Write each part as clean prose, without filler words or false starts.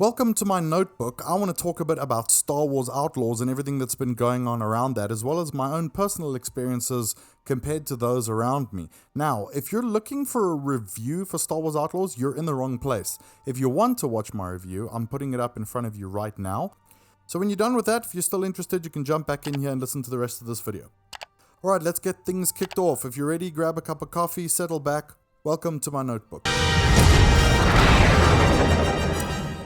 Welcome to my notebook. I want to talk a bit about Star Wars Outlaws and everything that's been going on around that, as well as my own personal experiences compared to those around me. Now, if you're looking for a review for Star Wars Outlaws, you're in the wrong place. If you want to watch my review, I'm putting it up in front of you right now. So when you're done with that, if you're still interested, you can jump back in here and listen to the rest of this video. Alright, let's get things kicked off. If you're ready, grab a cup of coffee, settle back. Welcome to my notebook.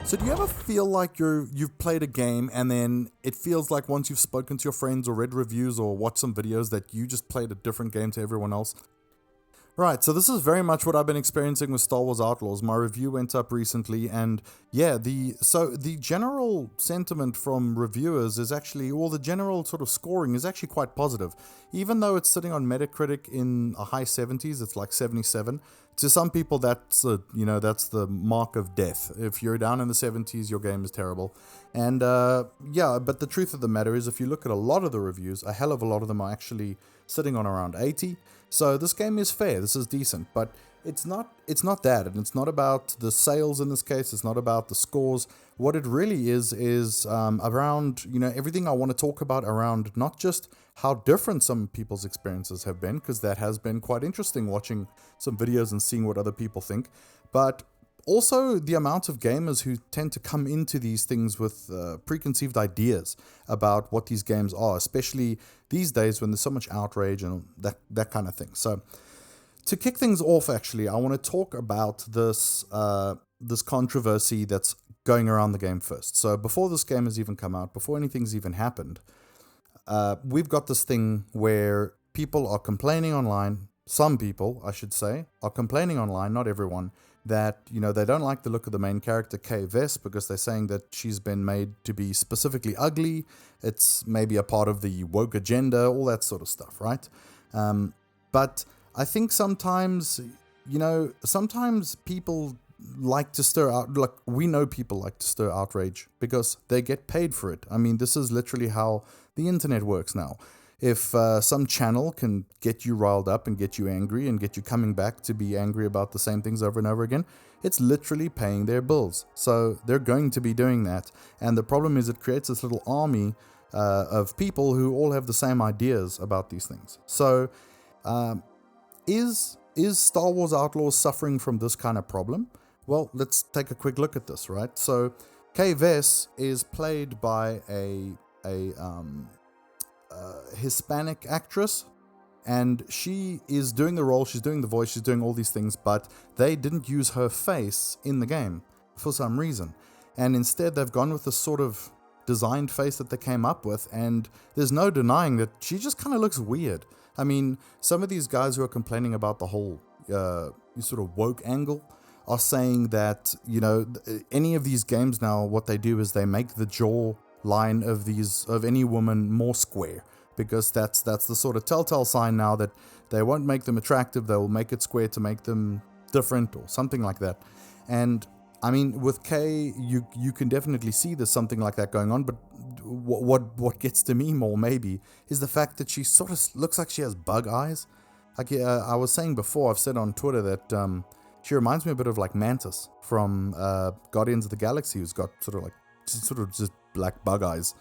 So do you ever feel like you've played a game and then it feels like once you've spoken to your friends or read reviews or watched some videos that you just played a different game to everyone else? Right, so this is very much what I've been experiencing with Star Wars Outlaws. My review went up recently, and yeah, the general sentiment from reviewers is actually, or the general sort of scoring is actually quite positive. Even though it's sitting on Metacritic in a high 70s, it's like 77. To some people, that's the mark of death. If you're down in the 70s, your game is terrible. And yeah, but the truth of the matter is, if you look at a lot of the reviews, a hell of a lot of them are actually sitting on around 80. So this game is fair, this is decent, but it's not that, and it's not about the sales in this case, it's not about the scores. What it really is around, everything I want to talk about around not just how different some people's experiences have been, because that has been quite interesting watching some videos and seeing what other people think, but also the amount of gamers who tend to come into these things with preconceived ideas about what these games are, especially these days when there's so much outrage and that kind of thing. So to kick things off, actually, I want to talk about this controversy that's going around the game first. So before this game has even come out, before anything's even happened, we've got this thing where people are complaining online, some people, I should say, are complaining online, not everyone, that, they don't like the look of the main character, Vess, because they're saying that she's been made to be specifically ugly. It's maybe a part of the woke agenda, all that sort of stuff, right? But I think sometimes, sometimes people like to stir out, like we know people like to stir outrage because they get paid for it. I mean, this is literally how the internet works now. If some channel can get you riled up and get you angry and get you coming back to be angry about the same things over and over again, it's literally paying their bills. So they're going to be doing that. And the problem is it creates this little army of people who all have the same ideas about these things. So is Star Wars Outlaws suffering from this kind of problem? Well, let's take a quick look at this, right? So Vess is played by a Hispanic actress, and she is doing the role, she's doing the voice, she's doing all these things, but they didn't use her face in the game for some reason, and instead they've gone with the sort of designed face that they came up with, and there's no denying that she just kind of looks weird. I mean, some of these guys who are complaining about the whole sort of woke angle are saying that, any of these games now, what they do is they make the jaw line of any woman more square, because that's the sort of telltale sign now that they won't make them attractive, they will make it square to make them different or something like that. And I mean, with Kay, you can definitely see there's something like that going on, but what gets to me more maybe is the fact that she sort of looks like she has bug eyes. Like I was saying before, I've said on Twitter that she reminds me a bit of like Mantis from Guardians of the Galaxy, who's got sort of just black bug eyes.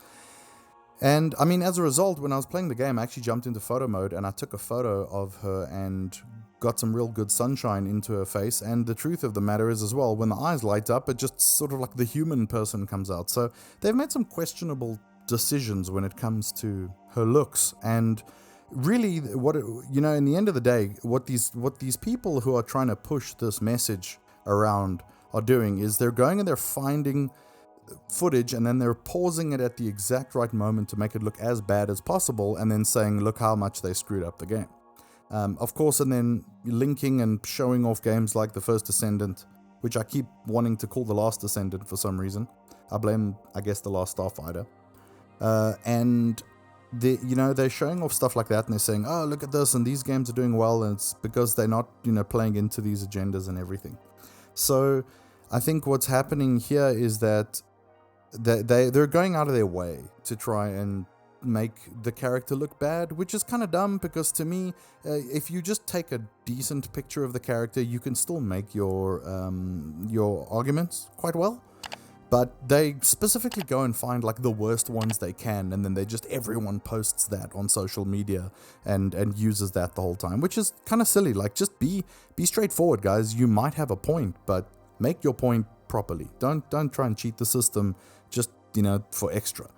And I mean, as a result, when I was playing the game, I actually jumped into photo mode and I took a photo of her and got some real good sunshine into her face. And the truth of the matter is as well, when the eyes light up, it just sort of like the human person comes out. So they've made some questionable decisions when it comes to her looks. And really, in the end of the day, what these people who are trying to push this message around are doing is they're going and they're finding footage and then they're pausing it at the exact right moment to make it look as bad as possible, and then saying, look how much they screwed up the game. Of course, and then linking and showing off games like The First Descendant, which I keep wanting to call The Last Descendant for some reason. I blame, I guess, The Last Starfighter. And they're showing off stuff like that, and they're saying, oh, look at this, and these games are doing well, and it's because they're not, playing into these agendas and everything. So I think what's happening here is that they're going out of their way to try and make the character look bad, which is kind of dumb, because to me, if you just take a decent picture of the character, you can still make your arguments quite well. But they specifically go and find like the worst ones they can, and then everyone posts that on social media and uses that the whole time, which is kind of silly. Like, just be straightforward, guys. You might have a point, but make your point properly. Don't try and cheat the system just, for extra.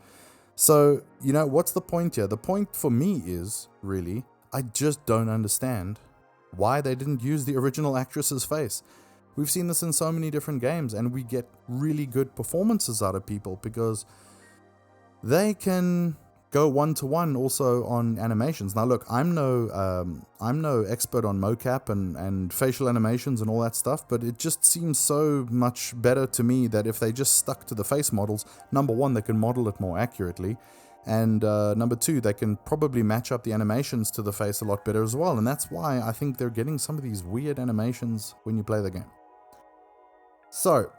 So, what's the point here? The point for me is, really, I just don't understand why they didn't use the original actress's face. We've seen this in so many different games, and we get really good performances out of people because they can go one-to-one also on animations. Now, look, I'm no expert on mocap and facial animations and all that stuff, but it just seems so much better to me that if they just stuck to the face models, number one, they can model it more accurately, and number two, they can probably match up the animations to the face a lot better as well, and that's why I think they're getting some of these weird animations when you play the game. So,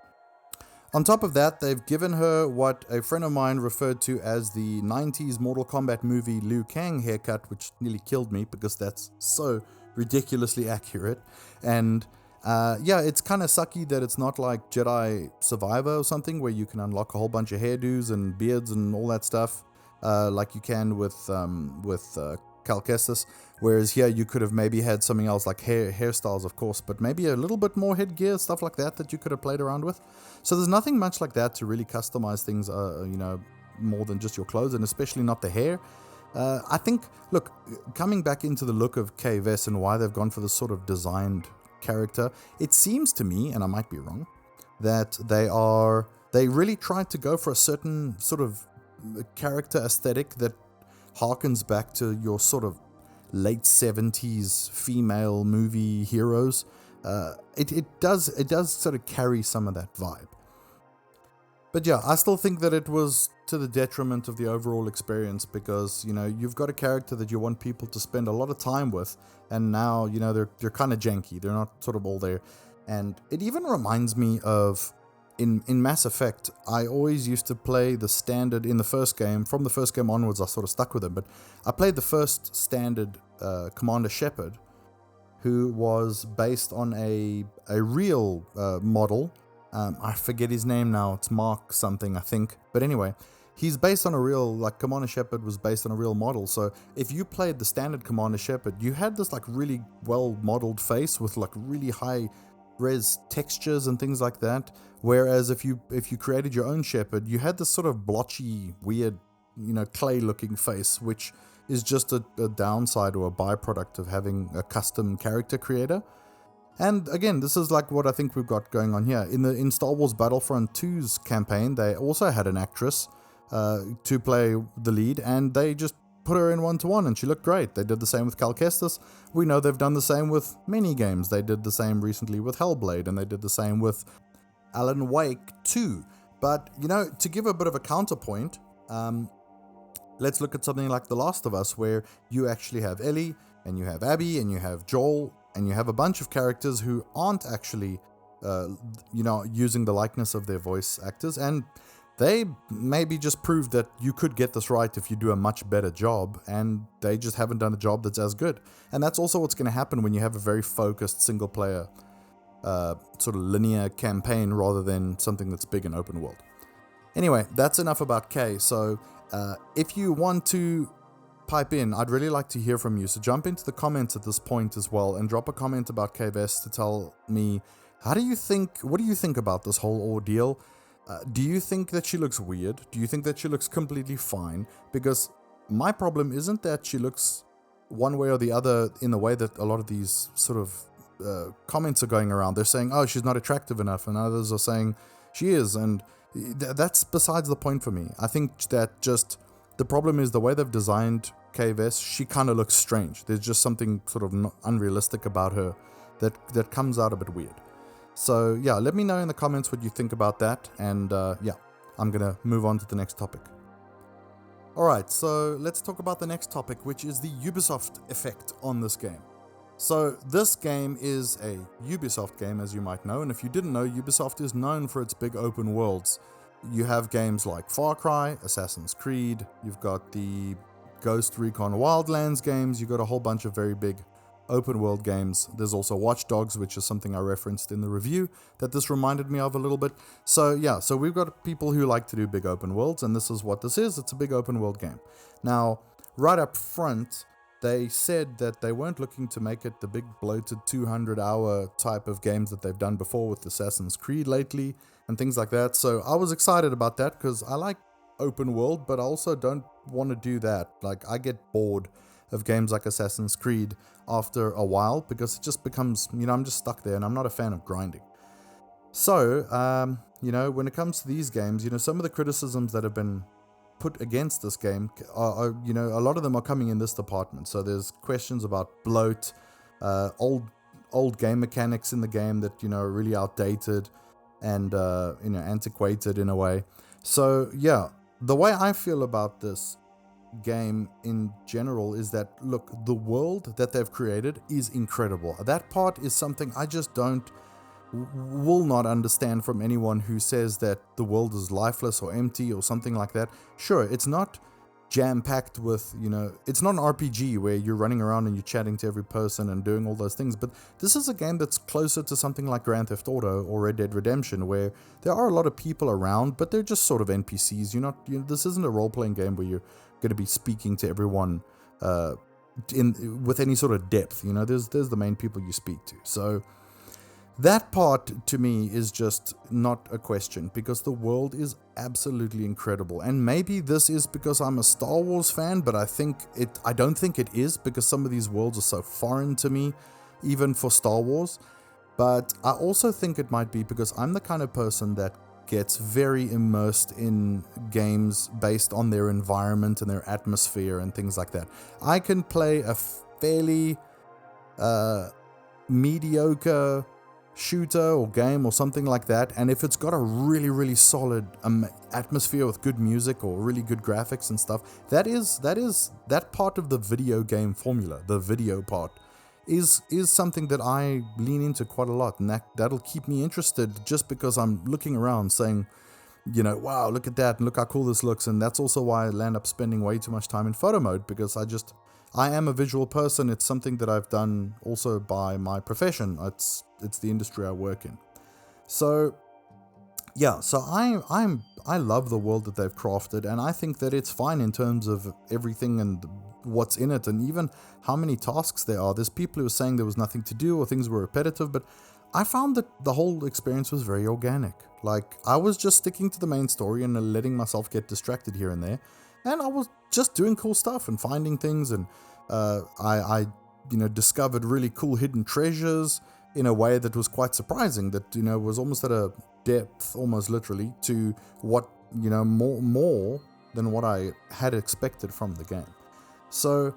on top of that, they've given her what a friend of mine referred to as the 90s Mortal Kombat movie Liu Kang haircut, which nearly killed me because that's so ridiculously accurate. And it's kind of sucky that it's not like Jedi Survivor or something where you can unlock a whole bunch of hairdos and beards and all that stuff like you can with Cal Kestis. Whereas here you could have maybe had something else like hairstyles, of course, but maybe a little bit more headgear, stuff like that you could have played around with. So there's nothing much like that to really customize things, more than just your clothes, and especially not the hair. I think, look, coming back into the look of Kay Vess and why they've gone for this sort of designed character, it seems to me, and I might be wrong, that they really tried to go for a certain sort of character aesthetic that harkens back to your sort of late 70s female movie heroes. It does sort of carry some of that vibe. But yeah, I still think that it was to the detriment of the overall experience because, you've got a character that you want people to spend a lot of time with, and now, they're kind of janky. They're not sort of all there. And it even reminds me of in Mass Effect, I always used to play the standard in the first game. From the first game onwards, I sort of stuck with him. But I played the first standard Commander Shepard, who was based on a real model. I forget his name now. It's Mark something, I think. But anyway, he's based on a real, like, Commander Shepard was based on a real model. So if you played the standard Commander Shepard, you had this, like, really well-modeled face with, like, really high-res textures and things like that. Whereas if you created your own Shepard, you had this sort of blotchy, weird, clay-looking face, which is just a downside or a byproduct of having a custom character creator. And again, this is like what I think we've got going on here. In Star Wars Battlefront 2's campaign, they also had an actress to play the lead, and they just put her in one-to-one, and she looked great. They did the same with Cal Kestis. We know they've done the same with many games. They did the same recently with Hellblade, and they did the same with Alan Wake 2. But, to give a bit of a counterpoint, let's look at something like The Last of Us, where you actually have Ellie, and you have Abby, and you have Joel, and you have a bunch of characters who aren't actually, using the likeness of their voice actors, and they maybe just proved that you could get this right if you do a much better job, and they just haven't done a job that's as good. And that's also what's going to happen when you have a very focused single-player sort of linear campaign rather than something that's big and open world. Anyway, that's enough about Kay. So if you want to pipe in, I'd really like to hear from you. So jump into the comments at this point as well and drop a comment about Kay Vess to tell me, what do you think about this whole ordeal? Do you think that she looks weird? Do you think that she looks completely fine? Because my problem isn't that she looks one way or the other in the way that a lot of these sort of comments are going around. They're saying, oh, she's not attractive enough, and others are saying she is, and that's besides the point for me. I think that just the problem is the way they've designed Kay Vess. She kind of looks strange. There's just something sort of unrealistic about her that comes out a bit weird. So yeah, let me know in the comments what you think about that, and I'm gonna move on to the next topic. Alright, so let's talk about the next topic, which is the Ubisoft effect on this game. So this game is a Ubisoft game, as you might know, and if you didn't know, Ubisoft is known for its big open worlds. You have games like Far Cry, Assassin's Creed, you've got the Ghost Recon Wildlands games, you've got a whole bunch of very big open world games. There's also Watch Dogs, which is something I referenced in the review that this reminded me of a little bit. So yeah, so we've got people who like to do big open worlds, and this is what this is. It's a big open world game. Now, right up front, they said that they weren't looking to make it the big bloated 200-hour type of games that they've done before with Assassin's Creed lately and things like that. So I was excited about that because I like open world, but I also don't want to do that. Like, I get bored of games like Assassin's Creed after a while because it just becomes, I'm just stuck there and I'm not a fan of grinding. So, when it comes to these games, some of the criticisms that have been put against this game are a lot of them are coming in this department. So there's questions about bloat, old game mechanics in the game that are really outdated and antiquated in a way. So yeah, the way I feel about this game in general is that, look, the world that they've created is incredible. That part is something I just will not understand from anyone who says that the world is lifeless or empty or something like that. Sure, it's not jam-packed with, it's not an RPG where you're running around and you're chatting to every person and doing all those things, but this is a game that's closer to something like Grand Theft Auto or Red Dead Redemption, where there are a lot of people around, but they're just sort of NPCs. This isn't a role-playing game where you're going to be speaking to everyone with any sort of depth. There's the main people you speak to. So that part, to me, is just not a question, because the world is absolutely incredible. And maybe this is because I'm a Star Wars fan, but I don't think it is, because some of these worlds are so foreign to me, even for Star Wars. But I also think it might be because I'm the kind of person that gets very immersed in games based on their environment and their atmosphere and things like that. I can play a fairly mediocre shooter or game or something like that, and if it's got a really, really solid atmosphere with good music or really good graphics and stuff, that part of the video game formula, the video part, is something that I lean into quite a lot, and that'll keep me interested just because I'm looking around saying, wow, look at that, and look how cool this looks. And that's also why I land up spending way too much time in photo mode, because I am a visual person. It's something that I've done also by my profession. It's the industry I work in. So yeah, so I love the world that they've crafted, and I think that it's fine in terms of everything and what's in it, and even how many tasks there are. There's people who are saying there was nothing to do or things were repetitive, but I found that the whole experience was very organic. Like, I was just sticking to the main story and letting myself get distracted here and there, and I was just doing cool stuff and finding things, and I discovered really cool hidden treasures in a way that was quite surprising, that was almost at a depth, almost literally, to what more than what I had expected from the game. So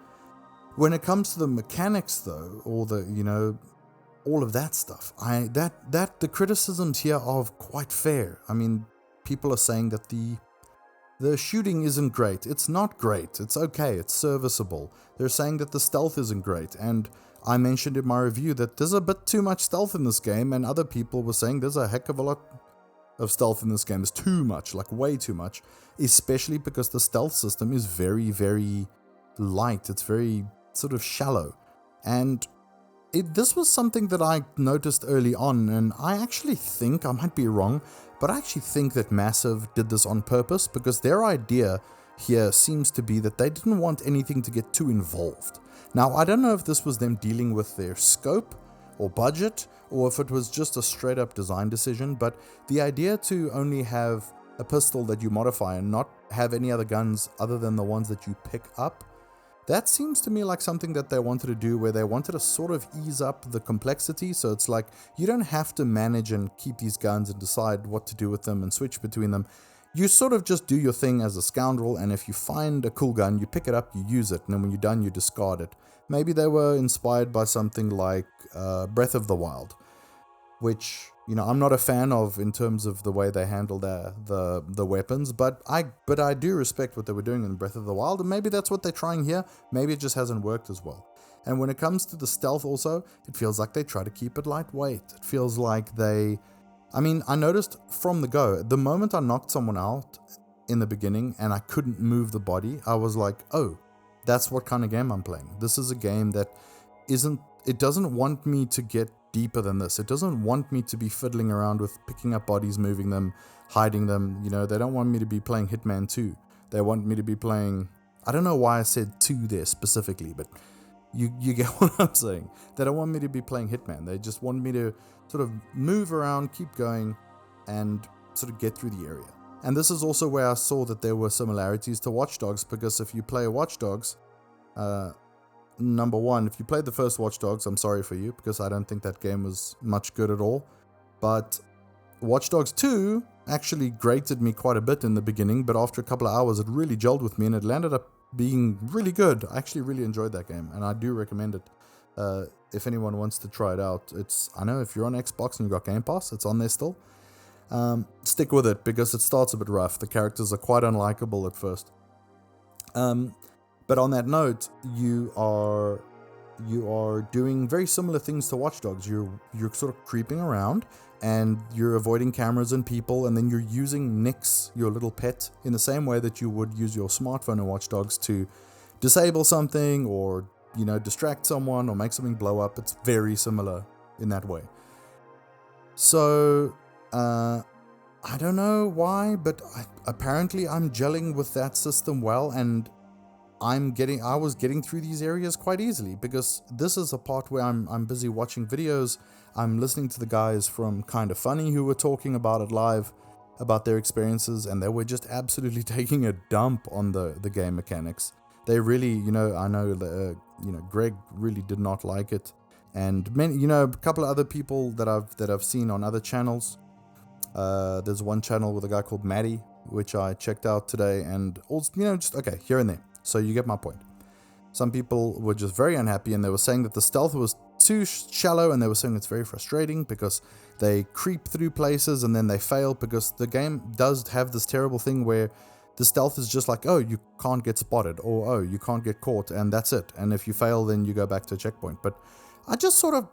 when it comes to the mechanics, though, or the all of that stuff, the criticisms here are quite fair. I mean, people are saying that the shooting isn't great. It's not great. It's okay. It's serviceable. They're saying that the stealth isn't great, and I mentioned in my review that there's a bit too much stealth in this game, and other people were saying there's a heck of a lot of stealth in this game. It's too much, like way too much, especially because the stealth system is very, very light. It's very sort of shallow, and this was something that I noticed early on, and I actually think, I might be wrong, but I actually think that Massive did this on purpose, because their idea here seems to be that they didn't want anything to get too involved. Now, I don't know if this was them dealing with their scope or budget, or if it was just a straight up design decision, but the idea to only have a pistol that you modify and not have any other guns other than the ones that you pick up, that seems to me like something that they wanted to do, where they wanted to sort of ease up the complexity. So it's like, you don't have to manage and keep these guns and decide what to do with them and switch between them. You sort of just do your thing as a scoundrel, and if you find a cool gun, you pick it up, you use it, and then when you're done, you discard it. Maybe they were inspired by something like Breath of the Wild, which, I'm not a fan of in terms of the way they handle the weapons, but I do respect what they were doing in Breath of the Wild, and maybe that's what they're trying here. Maybe it just hasn't worked as well. And when it comes to the stealth also, it feels like they try to keep it lightweight. It feels like I noticed from the go, the moment I knocked someone out in the beginning and I couldn't move the body, I was like, oh, that's what kind of game I'm playing. This is a game that isn't it doesn't want me to get deeper than this. It doesn't want me to be fiddling around with picking up bodies, moving them, hiding them. You know, they don't want me to be playing Hitman 2. They want me to be playing... I don't know why I said 2 there specifically, but you get what I'm saying. They don't want me to be playing Hitman. They just want me to sort of move around, keep going, and sort of get through the area. And this is also where I saw that there were similarities to Watch Dogs, because if you play Watch Dogs, number one, if you played the first Watch Dogs, I'm sorry for you, because I don't think that game was much good at all. But Watch Dogs 2 actually grated me quite a bit in the beginning, but after a couple of hours, it really gelled with me, and it landed up being really good. I actually really enjoyed that game, and I do recommend it. If anyone wants to try it out, I know if you're on Xbox and you've got Game Pass, it's on there still. Stick with it, because it starts a bit rough. The characters are quite unlikable at first. But on that note, you are doing very similar things to Watch Dogs. You're sort of creeping around, and you're avoiding cameras and people, and then you're using Nix, your little pet, in the same way that you would use your smartphone in Watch Dogs to disable something, or, you know, distract someone, or make something blow up. It's very similar in that way. So, I don't know why, but apparently I'm gelling with that system well, and I was getting through these areas quite easily, because this is a part where I'm busy watching videos. I'm listening to the guys from Kinda Funny who were talking about it live, about their experiences, and they were just absolutely taking a dump on the game mechanics. They really, you know, I know, Greg really did not like it, and many, you know, a couple of other people that I've seen on other channels. There's one channel with a guy called Maddie, which I checked out today, and also, you know, just okay, here and there. So you get my point. Some people were just very unhappy, and they were saying that the stealth was too shallow, and they were saying it's very frustrating because they creep through places and then they fail, because the game does have this terrible thing where the stealth is just like, oh, you can't get spotted, or oh, you can't get caught, and that's it. And if you fail, then you go back to a checkpoint. But I just sort of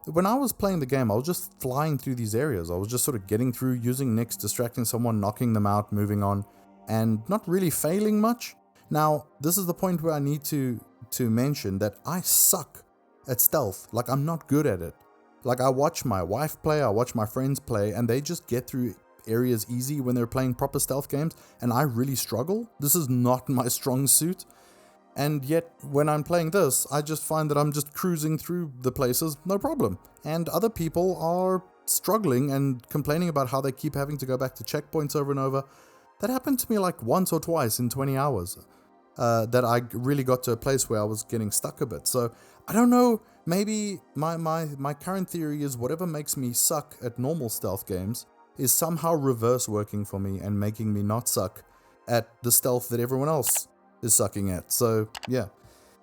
when I was playing the game, I was just flying through these areas. I was just sort of getting through, using Nix, distracting someone, knocking them out, moving on, and not really failing much. Now, this is the point where I need to mention that I suck at stealth. Like, I'm not good at it. Like, I watch my wife play, I watch my friends play, and they just get through areas easy when they're playing proper stealth games, and I really struggle. This is not my strong suit. And yet, when I'm playing this, I just find that I'm just cruising through the places, no problem. And other people are struggling and complaining about how they keep having to go back to checkpoints over and over. That happened to me like once or twice in 20 hours. That I really got to a place where I was getting stuck a bit. So, I don't know, maybe my current theory is whatever makes me suck at normal stealth games is somehow reverse working for me and making me not suck at the stealth that everyone else is sucking at. So, yeah,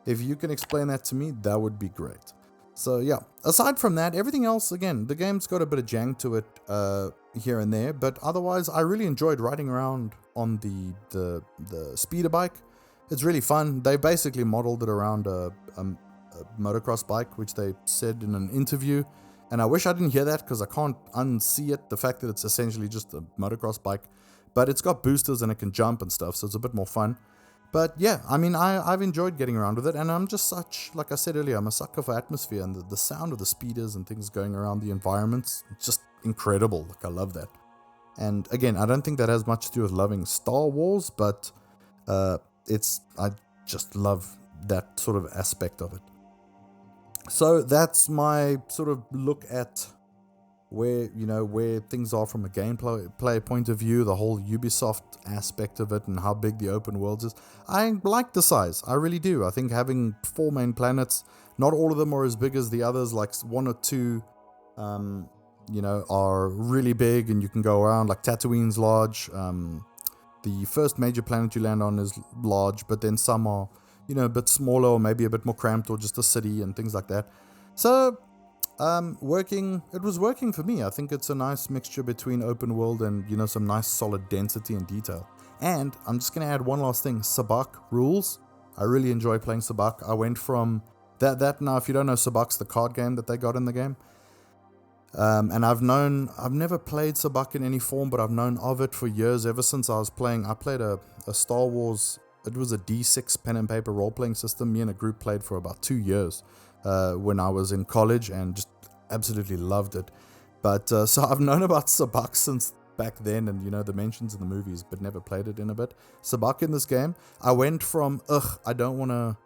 if you can explain that to me, that would be great. So, yeah, aside from that, everything else, again, the game's got a bit of jank to it here and there, but otherwise, I really enjoyed riding around on the speeder bike. It's really fun. They basically modeled it around a motocross bike, which they said in an interview, and I wish I didn't hear that, because I can't unsee it, the fact that it's essentially just a motocross bike, but it's got boosters and it can jump and stuff, so it's a bit more fun. But yeah, I mean, I've enjoyed getting around with it, and I'm just like I said earlier, I'm a sucker for atmosphere, and the sound of the speeders and things going around the environments, it's just incredible. Like, I love that. And again, I don't think that has much to do with loving Star Wars, but I just love that sort of aspect of it. So that's my sort of look at where things are from a gameplay point of view, the whole Ubisoft aspect of it, and how big the open world is. I like the size, I really do. I think having 4 main planets, not all of them are as big as the others, like 1 or 2 are really big and you can go around, like Tatooine's large. The first major planet you land on is large, but then some are, a bit smaller, or maybe a bit more cramped, or just a city and things like that. So, it was working for me. I think it's a nice mixture between open world and, some nice solid density and detail. And I'm just going to add one last thing. Sabacc rules. I really enjoy playing Sabacc. I went from that now, if you don't know, Sabacc's the card game that they got in the game. And I've never played Sabacc in any form, but I've known of it for years, ever since I played a Star Wars, it was a D6 pen and paper role-playing system. Me and a group played for about 2 years. when I was in college and just absolutely loved it. But so I've known about Sabak since back then, and the mentions in the movies, but never played it in a bit. Sabak in this game, I went from I don't want to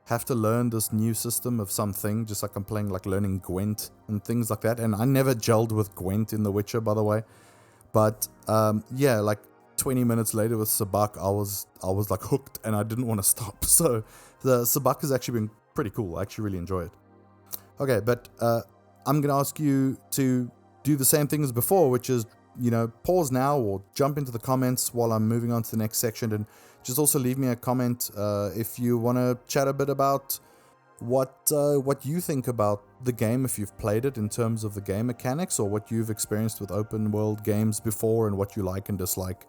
have to learn this new system of something, just like I'm playing, like learning Gwent and things like that. And I never gelled with Gwent in The Witcher, by the way. But yeah, like 20 minutes later with Sabak, I was like hooked, and I didn't want to stop. So the Sabak has actually been pretty cool. I actually really enjoy it. Okay, but I'm going to ask you to do the same thing as before, which is, pause now or jump into the comments while I'm moving on to the next section, and just also leave me a comment if you want to chat a bit about what you think about the game, if you've played it in terms of the game mechanics, or what you've experienced with open world games before and what you like and dislike.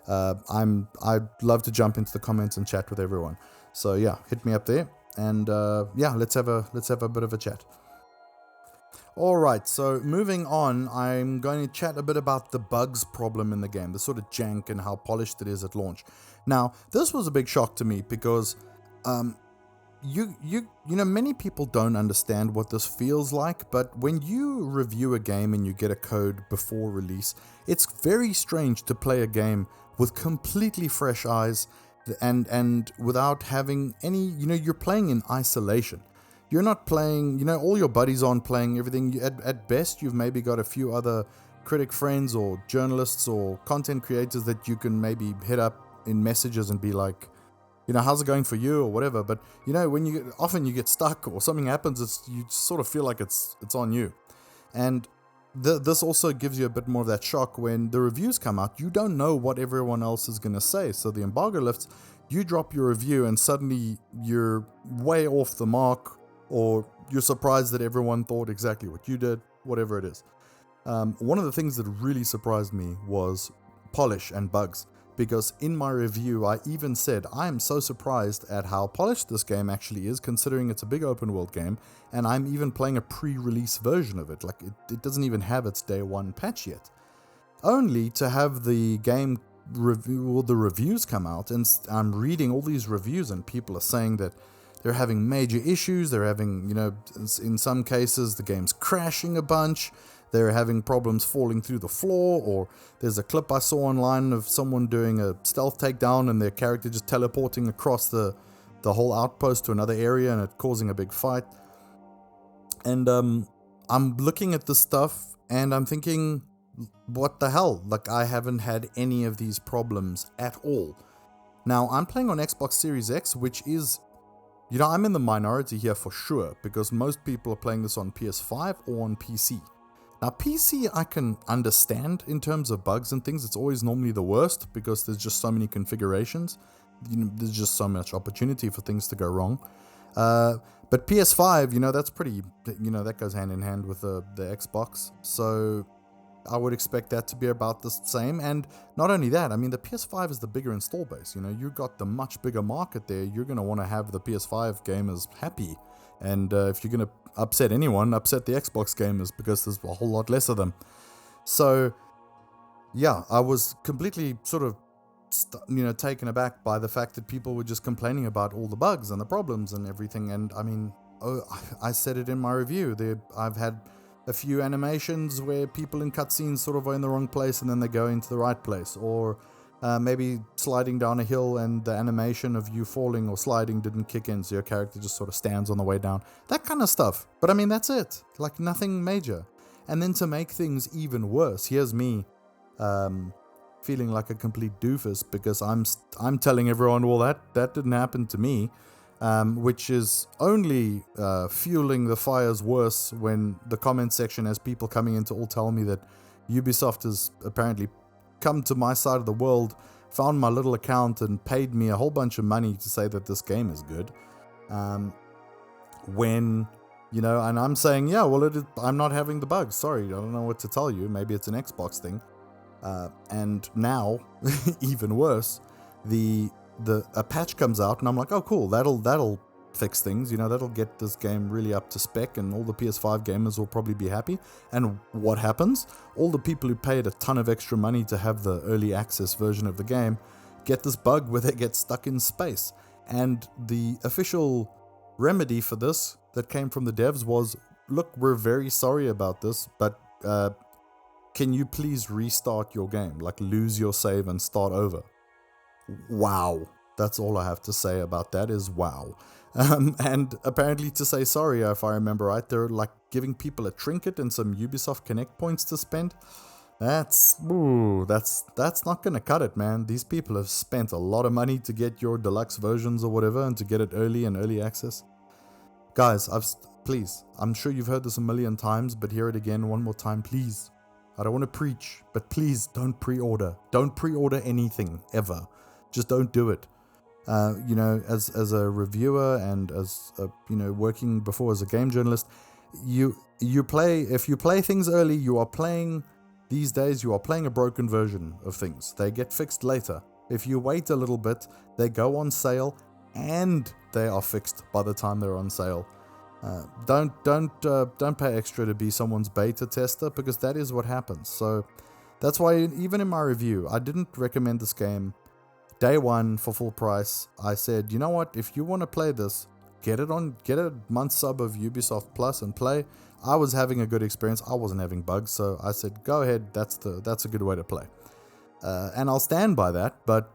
I'd love to jump into the comments and chat with everyone. So yeah, hit me up there, and yeah, let's have a bit of a chat. Alright, so moving on, I'm going to chat a bit about the bugs problem in the game, the sort of jank and how polished it is at launch. Now, this was a big shock to me because many people don't understand what this feels like, but when you review a game and you get a code before release, it's very strange to play a game with completely fresh eyes and without having any, you're playing in isolation. You're not playing, all your buddies aren't playing everything. At best, you've maybe got a few other critic friends or journalists or content creators that you can maybe hit up in messages and be like, how's it going for you or whatever. But, when you get stuck or something happens, you sort of feel like it's on you. And this also gives you a bit more of that shock when the reviews come out. You don't know what everyone else is going to say. So the embargo lifts, you drop your review and suddenly you're way off the mark, or you're surprised that everyone thought exactly what you did, whatever it is. One of the things that really surprised me was polish and bugs, because in my review I even said I am so surprised at how polished this game actually is, considering it's a big open world game, and I'm even playing a pre-release version of it. Like it doesn't even have its day one patch yet. Only to have the game the reviews come out, and I'm reading all these reviews and people are saying that they're having major issues. They're having, in some cases, the game's crashing a bunch. They're having problems falling through the floor. Or there's a clip I saw online of someone doing a stealth takedown and their character just teleporting across the whole outpost to another area and it causing a big fight. And I'm looking at this stuff and I'm thinking, what the hell? Like, I haven't had any of these problems at all. Now, I'm playing on Xbox Series X, which is... I'm in the minority here for sure, because most people are playing this on PS5 or on PC. Now, PC I can understand in terms of bugs and things. It's always normally the worst, because there's just so many configurations. There's just so much opportunity for things to go wrong. But PS5, that's pretty, that goes hand in hand with the Xbox. So I would expect that to be about the same. And not only that, I mean, the PS5 is the bigger install base. You've got the much bigger market there. You're going to want to have the PS5 gamers happy. And if you're going to upset anyone, upset the Xbox gamers, because there's a whole lot less of them. So, yeah, I was completely sort of, taken aback by the fact that people were just complaining about all the bugs and the problems and everything. And I mean, I said it in my review. I've had a few animations where people in cutscenes sort of are in the wrong place and then they go into the right place, or maybe sliding down a hill and the animation of you falling or sliding didn't kick in, so your character just sort of stands on the way down. That kind of stuff. But I mean, that's it. Like, nothing major. And then to make things even worse, here's me feeling like a complete doofus because I'm telling everyone, well, that didn't happen to me. Which is only fueling the fires worse when the comment section has people coming in to all tell me that Ubisoft has apparently come to my side of the world, found my little account and paid me a whole bunch of money to say that this game is good. When, and I'm saying, yeah, well, I'm not having the bugs. Sorry, I don't know what to tell you. Maybe it's an Xbox thing. And now, even worse, a patch comes out and I'm like, oh cool, that'll fix things, that'll get this game really up to spec and all the PS5 gamers will probably be happy. And what happens? All the people who paid a ton of extra money to have the early access version of the game get this bug where they get stuck in space. And the official remedy for this that came from the devs was, look, we're very sorry about this, but can you please restart your game? Like, lose your save and start over. Wow. That's all I have to say about that is wow. And apparently to say sorry, if I remember right, they're like giving people a trinket and some Ubisoft Connect points to spend. That's not gonna cut it, man. These people have spent a lot of money to get your deluxe versions or whatever and to get it early and early access. Guys, please, I'm sure you've heard this a million times, but hear it again one more time, please. I don't want to preach, but please don't pre-order. Don't pre-order anything, ever. Just don't do it. As a reviewer and as working before as a game journalist, if you play things early, these days you are playing a broken version of things. They get fixed later. If you wait a little bit, they go on sale and they are fixed by the time they're on sale. Don't pay extra to be someone's beta tester, because that is what happens. So that's why even in my review, I didn't recommend this game day one for full price. I said, you know what, if you want to play this, get a month sub of Ubisoft Plus and play. I was having a good experience. I wasn't having bugs, so I said, go ahead. That's a good way to play, and I'll stand by that. But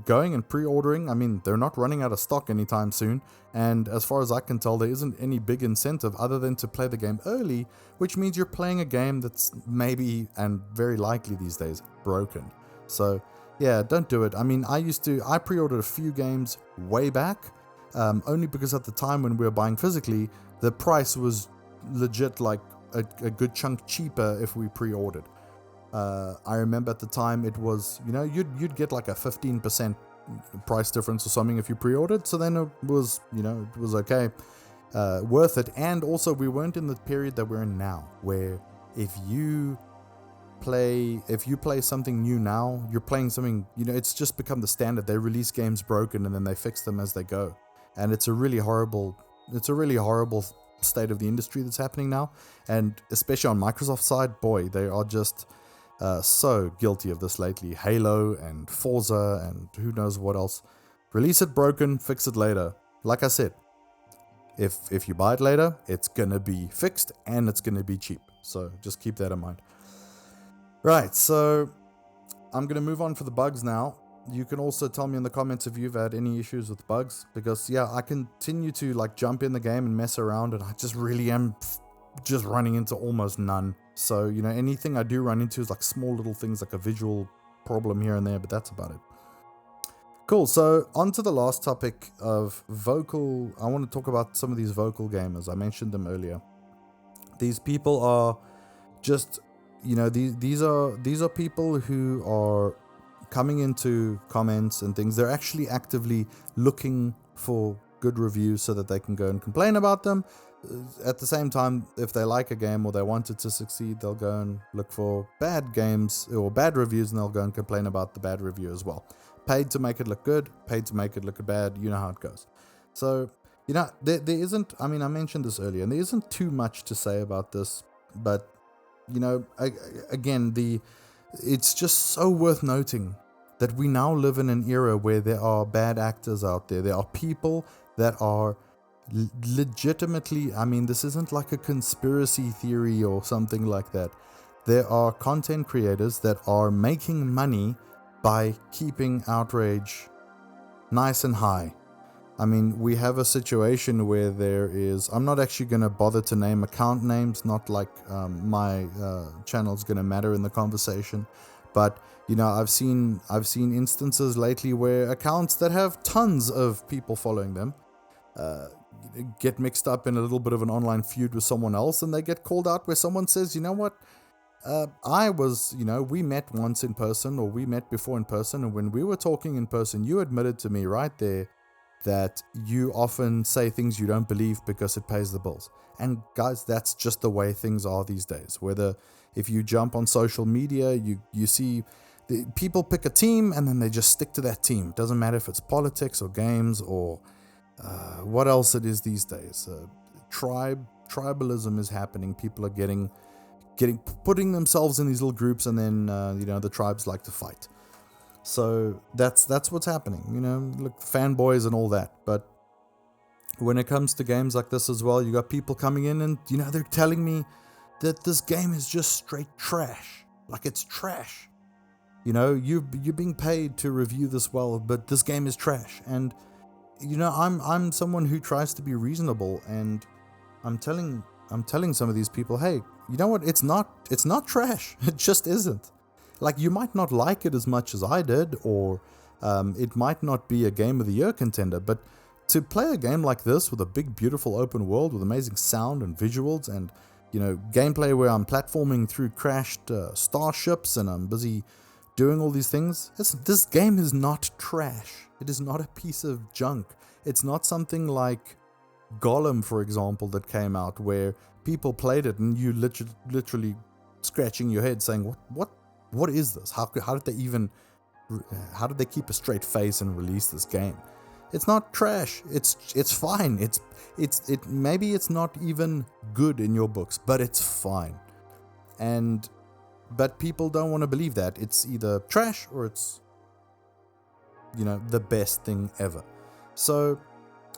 going and pre-ordering, I mean, they're not running out of stock anytime soon, and as far as I can tell, there isn't any big incentive other than to play the game early, which means you're playing a game that's maybe and very likely these days broken. So yeah, don't do it. I mean, I pre-ordered a few games way back, only because at the time when we were buying physically, the price was legit like a good chunk cheaper if we pre-ordered. I remember at the time it was, you'd get like a 15% price difference or something if you pre-ordered. So then it was, it was okay, worth it. And also we weren't in the period that we're in now, where if you play something new now, you're playing something, it's just become the standard. They release games broken and then they fix them as they go. And it's a really horrible state of the industry that's happening now. And especially on Microsoft's side, boy, they are just so guilty of this lately. Halo and Forza and who knows what else. Release it broken, fix it later. Like I said, if you buy it later, it's gonna be fixed and it's gonna be cheap. So just keep that in mind. Right, so I'm gonna move on for the bugs now. You can also tell me in the comments if you've had any issues with bugs, because I continue to like jump in the game and mess around, and I just really am just running into almost none. So, anything I do run into is like small little things, like a visual problem here and there, but that's about it. Cool, so on to the last topic of vocal. I want to talk about some of these vocal gamers. I mentioned them earlier. These people are just, these are people who are coming into comments and things. They're actually actively looking for good reviews so that they can go and complain about them. At the same time, if they like a game or they want it to succeed, they'll go and look for bad games or bad reviews, and they'll go and complain about the bad review as well. Paid to make it look good, paid to make it look bad. You know how it goes. So, there isn't, I mentioned this earlier, and there isn't too much to say about this, but, again, it's just so worth noting that we now live in an era where there are bad actors out there. There are people that are legitimately, this isn't like a conspiracy theory or something like that. There are content creators that are making money by keeping outrage nice and high. We have a situation where there is, I'm not actually going to bother to name account names, not like my channel's going to matter in the conversation, but I've seen instances lately where accounts that have tons of people following them get mixed up in a little bit of an online feud with someone else, and they get called out where someone says, we met once in person, or we met before in person, and when we were talking in person, you admitted to me right there that you often say things you don't believe because it pays the bills. And guys, that's just the way things are these days. Whether if you jump on social media, you see people pick a team and then they just stick to that team. It doesn't matter if it's politics or games or what else it is these days. Tribalism is happening. People are putting themselves in these little groups, and then the tribes like to fight. So that's what's happening. Look, fanboys and all that. But when it comes to games like this as well, you got people coming in and, they're telling me that this game is just straight trash. Like, it's trash. You're being paid to review this well, but this game is trash. And, I'm someone who tries to be reasonable, and I'm telling some of these people, hey, you know what? It's not trash. It just isn't. Like, you might not like it as much as I did, or it might not be a Game of the Year contender, but to play a game like this with a big, beautiful open world with amazing sound and visuals and, gameplay where I'm platforming through crashed starships and I'm busy doing all these things, this game is not trash. It is not a piece of junk. It's not something like Gollum, for example, that came out where people played it and you literally scratching your head saying, what is this? How did they keep a straight face and release this game? It's not trash. It's fine. Maybe it's not even good in your books, but it's fine. But people don't want to believe that. It's either trash or it's the best thing ever. So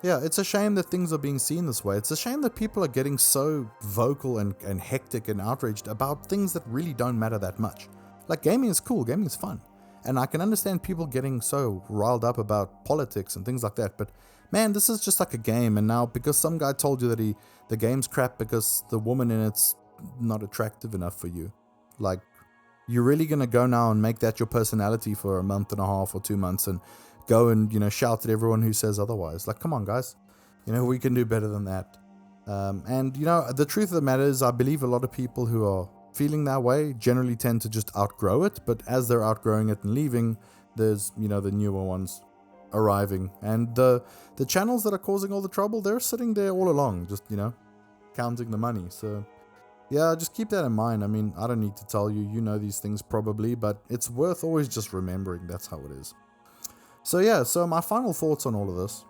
yeah, it's a shame that things are being seen this way. It's a shame that people are getting so vocal and hectic and outraged about things that really don't matter that much. Like, gaming is cool, gaming is fun. And I can understand people getting so riled up about politics and things like that, but man, this is just like a game, and now because some guy told you that the game's crap because the woman in it's not attractive enough for you. Like, you're really gonna go now and make that your personality for a month and a half or 2 months and go and, shout at everyone who says otherwise. Like, come on, guys. We can do better than that. And, the truth of the matter is, I believe a lot of people who are feeling that way generally tend to just outgrow it. But as they're outgrowing it and leaving, there's, the newer ones arriving. And the channels that are causing all the trouble, they're sitting there all along, just, counting the money. So, yeah, just keep that in mind. I mean, I don't need to tell you, you know these things probably, but it's worth always just remembering that's how it is. So yeah, so my final thoughts on all of this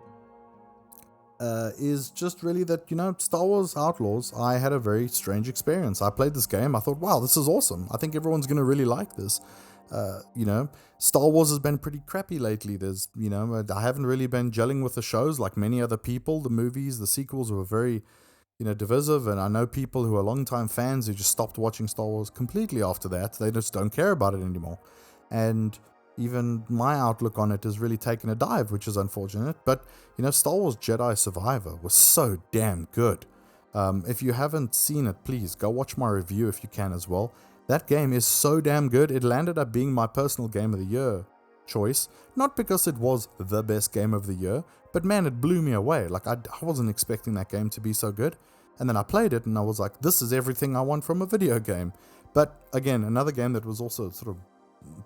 is just really that, Star Wars Outlaws, I had a very strange experience. I played this game, I thought, wow, this is awesome. I think everyone's going to really like this. Star Wars has been pretty crappy lately. There's, I haven't really been gelling with the shows like many other people. The movies, the sequels were very, divisive, and I know people who are longtime fans who just stopped watching Star Wars completely after that. They just don't care about it anymore. And even my outlook on it has really taken a dive, which is unfortunate. But, Star Wars Jedi Survivor was so damn good. If you haven't seen it, please go watch my review if you can as well. That game is so damn good. It landed up being my personal game of the year choice. Not because it was the best game of the year, but man, it blew me away. Like, I wasn't expecting that game to be so good. And then I played it and I was like, this is everything I want from a video game. But again, another game that was also sort of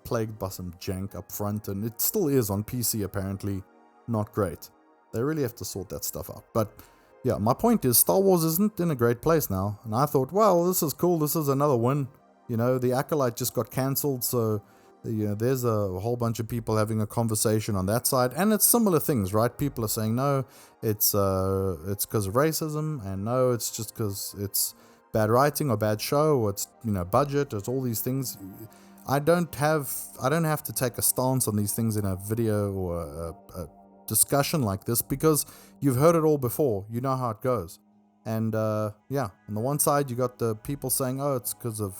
plagued by some jank up front, and it still is on PC apparently. Not great. They really have to sort that stuff out. But yeah, my point is, Star Wars isn't in a great place now. And I thought, well, this is cool. This is another win. The Acolyte just got cancelled, so there's a whole bunch of people having a conversation on that side, and it's similar things, right? People are saying, no, it's because of racism, and no, it's just because it's bad writing or bad show, or it's, budget, it's all these things. I don't have to take a stance on these things in a video or a discussion like this, because you've heard it all before. You know how it goes. And yeah, on the one side you got the people saying, oh, it's because of,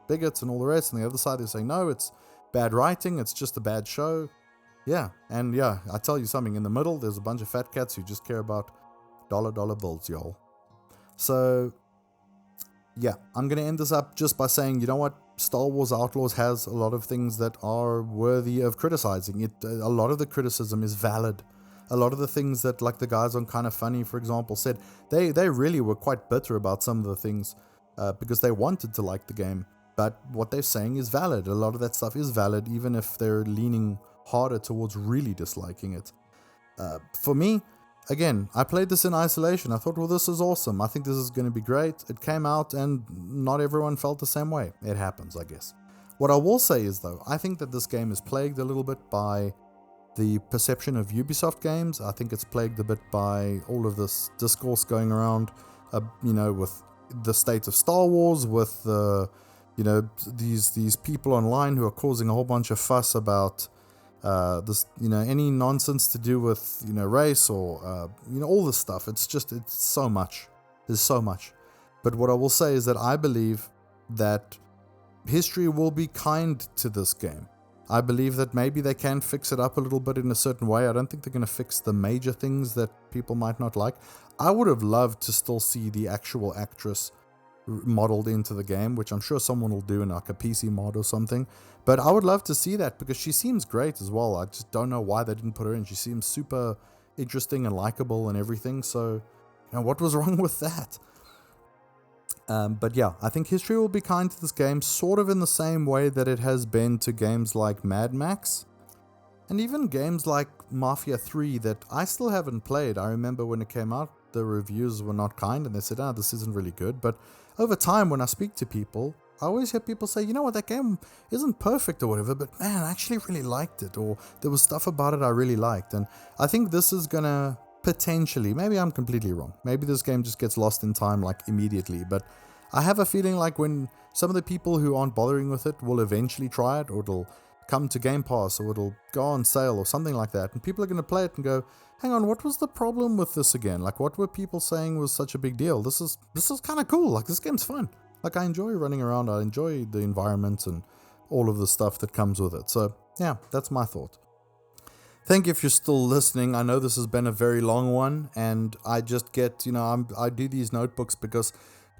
bigots and all the rest, and the other side they're saying, no, it's bad writing, it's just a bad show. Yeah, and yeah, I tell you something, in the middle there's a bunch of fat cats who just care about dollar bills, y'all. So yeah, I'm gonna end this up just by saying, you know what, Star Wars Outlaws has a lot of things that are worthy of criticizing. A lot of the criticism is valid. A lot of the things that, like the guys on Kinda Funny, for example, said, they really were quite bitter about some of the things because they wanted to like the game. But what they're saying is valid. A lot of that stuff is valid, even if they're leaning harder towards really disliking it. For me, again, I played this in isolation. I thought, well, this is awesome. I think this is going to be great. It came out and not everyone felt the same way. It happens, I guess. What I will say is, though, I think that this game is plagued a little bit by the perception of Ubisoft games. I think it's plagued a bit by all of this discourse going around, with the state of Star Wars, with these people online who are causing a whole bunch of fuss about this, any nonsense to do with, race or, all this stuff. It's so much. There's so much. But what I will say is that I believe that history will be kind to this game. I believe that maybe they can fix it up a little bit in a certain way. I don't think they're going to fix the major things that people might not like. I would have loved to still see the actual actress modeled into the game, which I'm sure someone will do in like a PC mod or something. But I would love to see that because she seems great as well. I just don't know why they didn't put her in. She seems super interesting and likable and everything. So, what was wrong with that? But yeah, I think history will be kind to this game, sort of in the same way that it has been to games like Mad Max. And even games like Mafia 3 that I still haven't played. I remember when it came out, the reviews were not kind and they said, this isn't really good. But over time, when I speak to people, I always hear people say, that game isn't perfect or whatever, but man, I actually really liked it. Or there was stuff about it I really liked. And I think this is going to potentially, maybe I'm completely wrong. Maybe this game just gets lost in time like immediately. But I have a feeling like when some of the people who aren't bothering with it will eventually try it, or it'll come to Game Pass, or it'll go on sale or something like that, and people are going to play it and go, hang on, what was the problem with this again? Like, what were people saying was such a big deal? This is kind of cool. Like, this game's fun. Like, I enjoy running around. I enjoy the environment and all of the stuff that comes with it. So, yeah, that's my thought. Thank you if you're still listening. I know this has been a very long one, and I just get, I do these notebooks because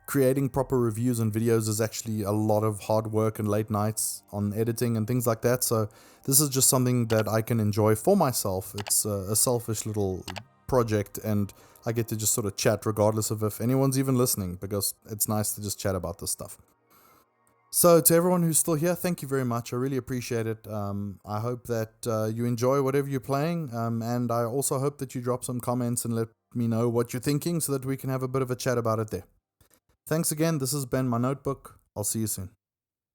creating proper reviews and videos is actually a lot of hard work and late nights on editing and things like that. So this is just something that I can enjoy for myself. It's a selfish little project, and I get to just sort of chat regardless of if anyone's even listening, because it's nice to just chat about this stuff. So to everyone who's still here, thank you very much. I really appreciate it. I hope that you enjoy whatever you're playing, and I also hope that you drop some comments and let me know what you're thinking so that we can have a bit of a chat about it there. Thanks again. This has been my notebook. I'll see you soon.